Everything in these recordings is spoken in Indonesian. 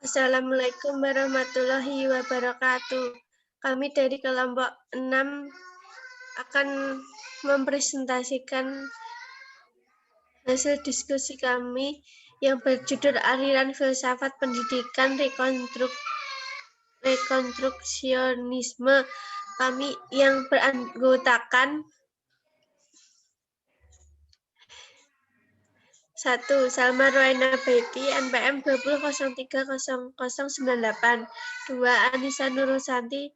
Assalamualaikum warahmatullahi wabarakatuh. Kami dari kelompok 6 akan mempresentasikan hasil diskusi kami yang berjudul Aliran Filsafat Pendidikan Rekonstruksionisme. Kami yang beranggotakan 1. Salma Roena Betty, NPM 20030098. 2. Anissa Nurusanti,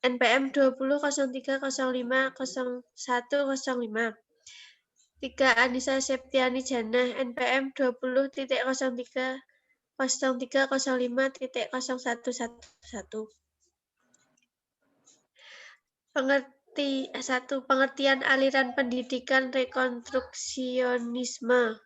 NPM 2003050105. 3. Anissa Septiani Jannah, NPM 20.030305.0111. Pengertian aliran pendidikan rekonstruksionisme.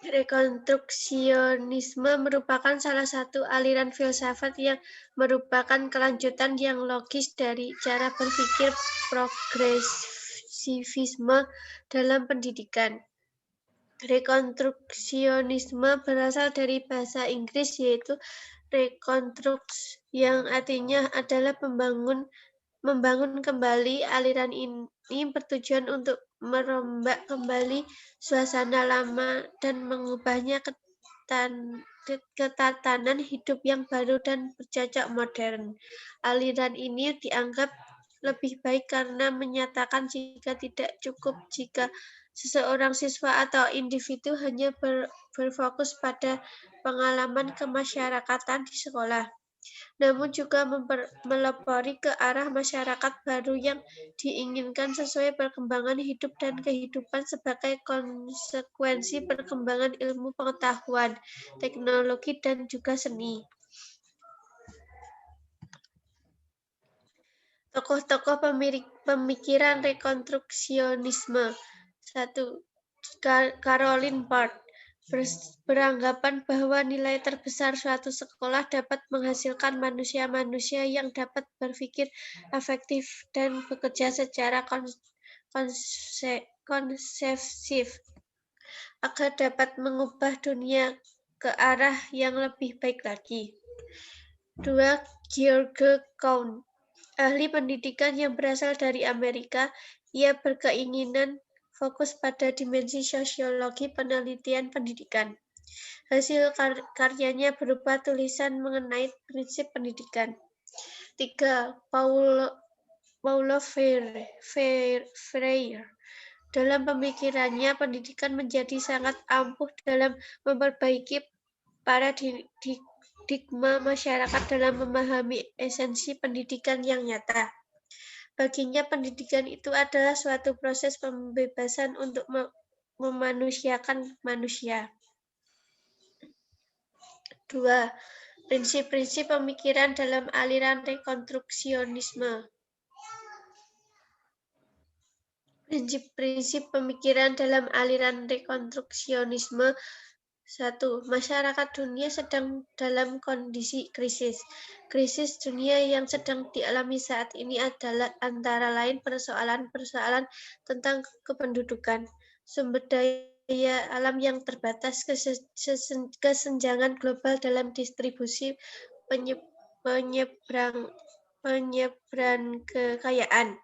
Rekonstruksionisme merupakan salah satu aliran filsafat yang merupakan kelanjutan yang logis dari cara berpikir progresivisme dalam pendidikan. Rekonstruksionisme berasal dari bahasa Inggris yaitu reconstruct yang artinya adalah membangun kembali. Aliran ini bertujuan untuk merombak kembali suasana lama dan mengubahnya ke tatanan hidup yang baru dan bercocok modern. Aliran ini dianggap lebih baik karena menyatakan jika tidak cukup jika seseorang siswa atau individu hanya berfokus pada pengalaman kemasyarakatan di sekolah, namun juga melopori ke arah masyarakat baru yang diinginkan sesuai perkembangan hidup dan kehidupan sebagai konsekuensi perkembangan ilmu pengetahuan, teknologi, dan juga seni. Tokoh-tokoh pemikiran rekonstruksionisme. 1. Caroline Barth beranggapan bahwa nilai terbesar suatu sekolah dapat menghasilkan manusia-manusia yang dapat berpikir efektif dan bekerja secara konseptif agar dapat mengubah dunia ke arah yang lebih baik lagi. 2. George Cohn, ahli pendidikan yang berasal dari Amerika. Ia berkeinginan fokus pada dimensi sosiologi penelitian pendidikan. Hasil karyanya berupa tulisan mengenai prinsip pendidikan. 3. Paulo Freire. Dalam pemikirannya, pendidikan menjadi sangat ampuh dalam memperbaiki paradigma masyarakat dalam memahami esensi pendidikan yang nyata. Baginya, pendidikan itu adalah suatu proses pembebasan untuk memanusiakan manusia. 2. Prinsip-prinsip pemikiran dalam aliran rekonstruksionisme. Prinsip-prinsip pemikiran dalam aliran rekonstruksionisme. 1. Masyarakat dunia sedang dalam kondisi krisis. Krisis dunia yang sedang dialami saat ini adalah antara lain persoalan-persoalan tentang kependudukan, sumber daya alam yang terbatas, kesenjangan global dalam distribusi penyebaran kekayaan,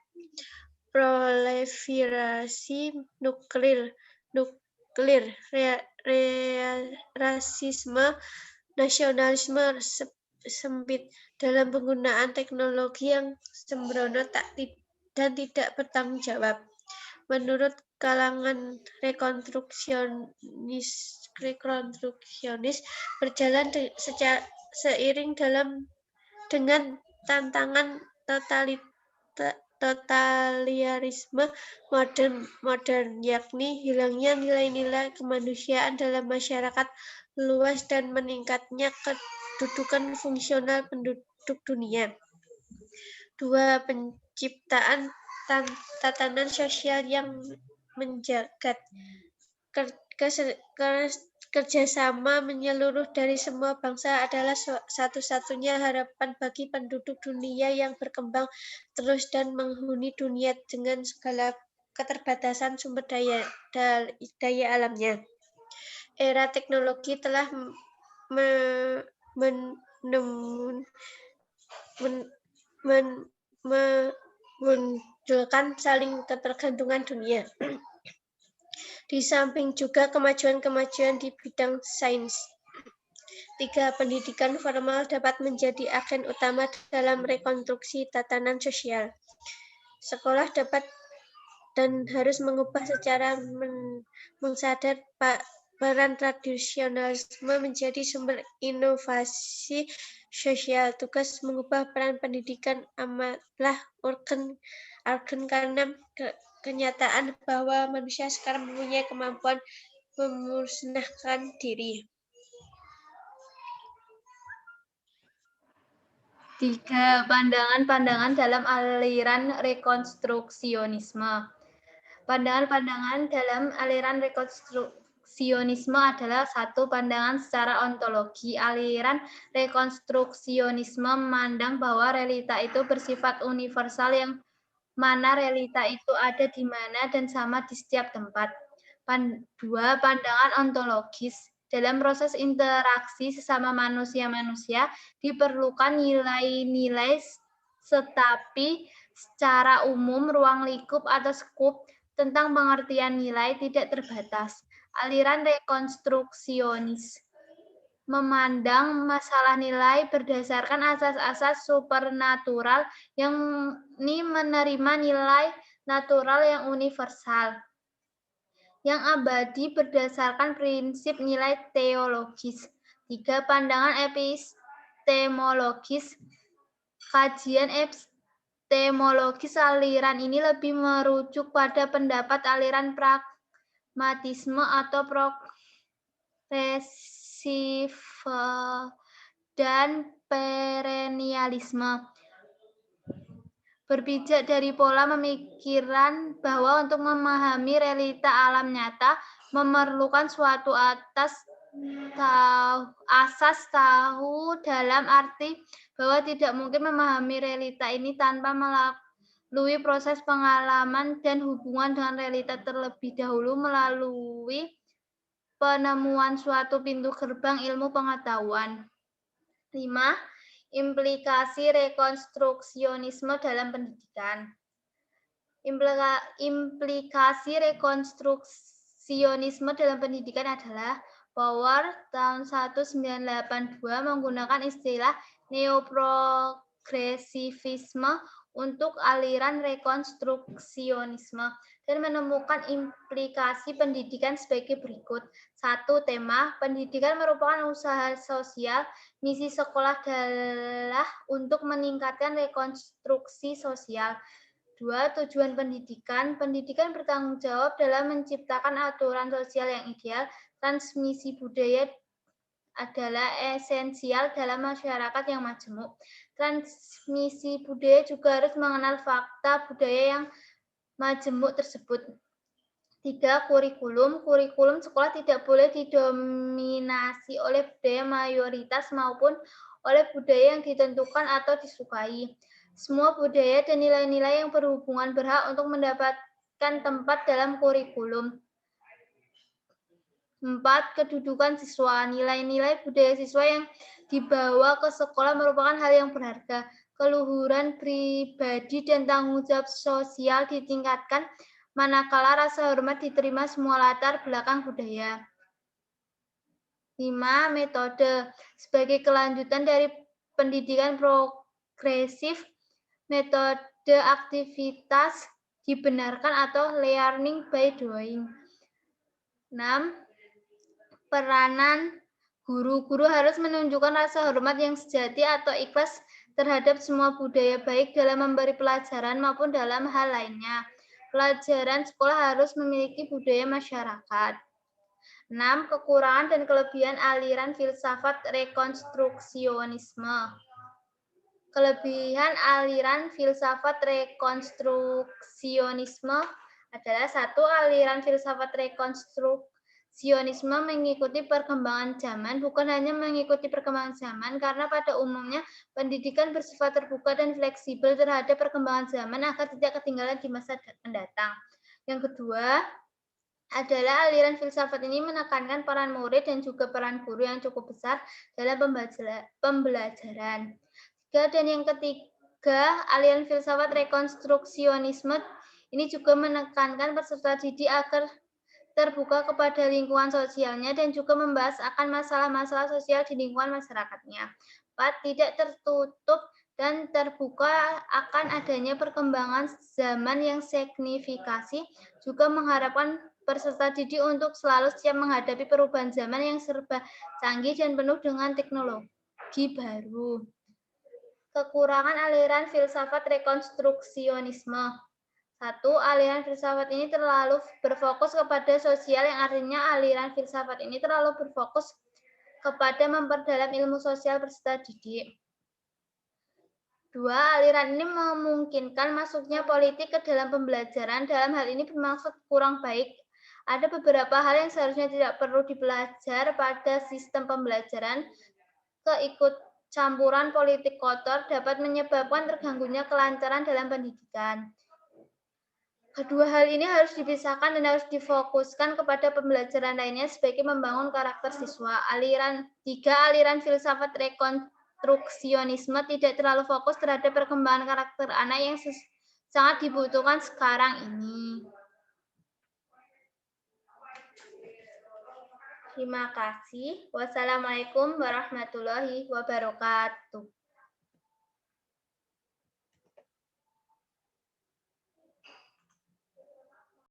proliferasi nuklir, rasisme, nasionalisme sempit dalam penggunaan teknologi yang sembrono dan tidak bertanggung jawab. Menurut kalangan rekonstruksionis berjalan seiring dengan tantangan totalitarisme modern, yakni hilangnya nilai-nilai kemanusiaan dalam masyarakat luas dan meningkatnya kedudukan fungsional penduduk dunia. 2. Penciptaan tatanan sosial yang menjagat. Kerjasama menyeluruh dari semua bangsa adalah satu-satunya harapan bagi penduduk dunia yang berkembang terus dan menghuni dunia dengan segala keterbatasan sumber daya alamnya. era teknologi telah menunjukkan saling ketergantungan dunia. Di samping juga kemajuan-kemajuan di bidang sains. 3. Pendidikan formal dapat menjadi agen utama dalam rekonstruksi tatanan sosial. Sekolah dapat dan harus mengubah secara mensadar peran tradisionalisme menjadi sumber inovasi sosial. Tugas mengubah peran pendidikan amatlah urgen karena kenyataan bahwa manusia sekarang mempunyai kemampuan memusnahkan diri. 3. Pandangan-pandangan dalam aliran rekonstruksionisme. Pandangan-pandangan dalam aliran rekonstruksionisme adalah 1. Pandangan secara ontologi. Aliran rekonstruksionisme memandang bahwa realita itu bersifat universal yang mana realita itu ada di mana dan sama di setiap tempat. 2. Pandangan ontologis. Dalam proses interaksi sesama manusia-manusia diperlukan nilai-nilai, tetapi secara umum ruang lingkup atau skup tentang pengertian nilai tidak terbatas. Aliran rekonstruksionis memandang masalah nilai berdasarkan asas-asas supernatural yang menerima nilai natural yang universal, yang abadi berdasarkan prinsip nilai teologis. 3. Pandangan epistemologis. Kajian epistemologis aliran ini lebih merujuk pada pendapat aliran pragmatisme atau progresif dan perennialisme. Berpijak dari pola pemikiran bahwa untuk memahami realita alam nyata memerlukan suatu asas tahu dalam arti bahwa tidak mungkin memahami realita ini tanpa melalui proses pengalaman dan hubungan dengan realita terlebih dahulu melalui penemuan suatu pintu gerbang ilmu pengetahuan. 5. Implikasi rekonstruksionisme dalam pendidikan. Implikasi rekonstruksionisme dalam pendidikan adalah Power tahun 1982 menggunakan istilah neoprogresivisme untuk aliran rekonstruksionisme dan menemukan implikasi pendidikan sebagai berikut. 1. Tema, pendidikan merupakan usaha sosial. Misi sekolah adalah untuk meningkatkan rekonstruksi sosial. 2. Tujuan pendidikan. Pendidikan bertanggung jawab dalam menciptakan aturan sosial yang ideal. Transmisi budaya adalah esensial dalam masyarakat yang majemuk. Transmisi budaya juga harus mengenal fakta budaya yang majemuk tersebut. 3. Kurikulum. Kurikulum sekolah tidak boleh didominasi oleh budaya mayoritas maupun oleh budaya yang ditentukan atau disukai. Semua budaya dan nilai-nilai yang berhubungan berhak untuk mendapatkan tempat dalam kurikulum. 4. Kedudukan siswa. Nilai-nilai budaya siswa yang dibawa ke sekolah merupakan hal yang berharga. Keluhuran pribadi dan tanggung jawab sosial ditingkatkan manakala rasa hormat diterima semua latar belakang budaya. 5. Metode. Sebagai kelanjutan dari pendidikan progresif, metode aktivitas dibenarkan atau learning by doing. 6. Peranan guru. Guru harus menunjukkan rasa hormat yang sejati atau ikhlas terhadap semua budaya, baik dalam memberi pelajaran maupun dalam hal lainnya. Pelajaran sekolah harus memiliki budaya masyarakat. 6. Kekurangan dan kelebihan aliran filsafat rekonstruksionisme. Kelebihan aliran filsafat rekonstruksionisme adalah 1. Aliran filsafat rekonstruksionisme mengikuti perkembangan zaman, bukan hanya mengikuti perkembangan zaman, karena pada umumnya pendidikan bersifat terbuka dan fleksibel terhadap perkembangan zaman agar tidak ketinggalan di masa mendatang. Yang kedua, adalah aliran filsafat ini menekankan peran murid dan juga peran guru yang cukup besar dalam pembelajaran. Dan yang ketiga, aliran filsafat rekonstruksionisme ini juga menekankan peserta didik agar terbuka kepada lingkungan sosialnya dan juga membahas akan masalah-masalah sosial di lingkungan masyarakatnya. 4. Tidak tertutup dan terbuka akan adanya perkembangan zaman yang signifikasi, juga mengharapkan peserta didik untuk selalu siap menghadapi perubahan zaman yang serba canggih dan penuh dengan teknologi baru. Kekurangan aliran filsafat rekonstruksionisme. 1. Aliran filsafat ini terlalu berfokus kepada sosial, yang artinya aliran filsafat ini terlalu berfokus kepada memperdalam ilmu sosial peserta didik. 2. Aliran ini memungkinkan masuknya politik ke dalam pembelajaran. Dalam hal ini bermaksud kurang baik. Ada beberapa hal yang seharusnya tidak perlu dipelajari pada sistem pembelajaran. Keikut campuran politik kotor dapat menyebabkan terganggunya kelancaran dalam pendidikan. Kedua hal ini harus dipisahkan dan harus difokuskan kepada pembelajaran lainnya sebagai membangun karakter siswa. 3. Aliran filsafat rekonstruksionisme tidak terlalu fokus terhadap perkembangan karakter anak yang sangat dibutuhkan sekarang ini. Terima kasih. Wassalamualaikum warahmatullahi wabarakatuh.